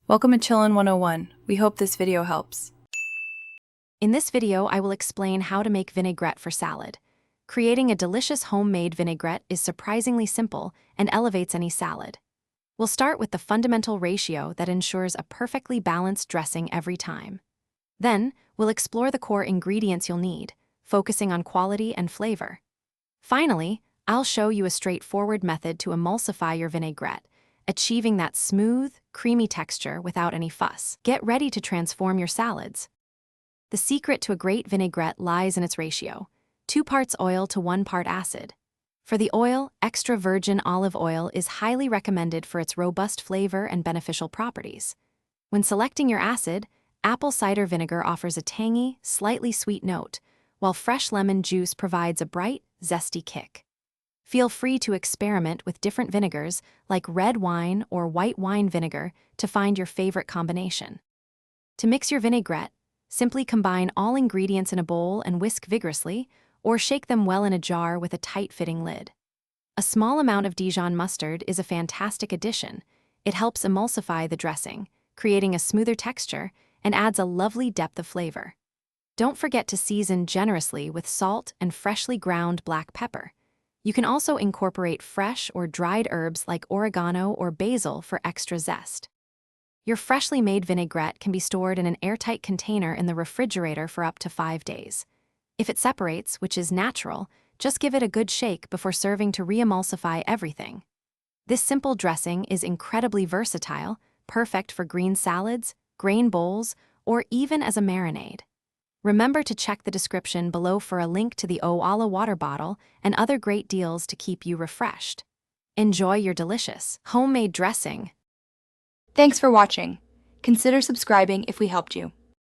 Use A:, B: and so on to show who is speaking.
A: Welcome to Chillin' 101. We hope this video helps.
B: In this video, I will explain how to make vinaigrette for salad. Creating a delicious homemade vinaigrette is surprisingly simple and elevates any salad. We'll start with the fundamental ratio that ensures a perfectly balanced dressing every time. Then, we'll explore the core ingredients you'll need, focusing on quality and flavor. Finally, I'll show you a straightforward method to emulsify your vinaigrette, achieving that smooth, creamy texture without any fuss. Get ready to transform your salads. The secret to a great vinaigrette lies in its ratio: 2 parts oil to 1 part acid. For the oil, extra virgin olive oil is highly recommended for its robust flavor and beneficial properties. When selecting your acid, apple cider vinegar offers a tangy, slightly sweet note, while fresh lemon juice provides a bright, zesty kick. Feel free to experiment with different vinegars, like red wine or white wine vinegar, to find your favorite combination. To mix your vinaigrette, simply combine all ingredients in a bowl and whisk vigorously, or shake them well in a jar with a tight-fitting lid. A small amount of Dijon mustard is a fantastic addition. It helps emulsify the dressing, creating a smoother texture, and adds a lovely depth of flavor. Don't forget to season generously with salt and freshly ground black pepper. You can also incorporate fresh or dried herbs like oregano or basil for extra zest. Your freshly made vinaigrette can be stored in an airtight container in the refrigerator for up to 5 days. If it separates, which is natural, just give it a good shake before serving to re-emulsify everything. This simple dressing is incredibly versatile, perfect for green salads, grain bowls, or even as a marinade. Remember to check the description below for a link to the Owala water bottle and other great deals to keep you refreshed. Enjoy your delicious, homemade dressing.
C: Thanks for watching. Consider subscribing if we helped you.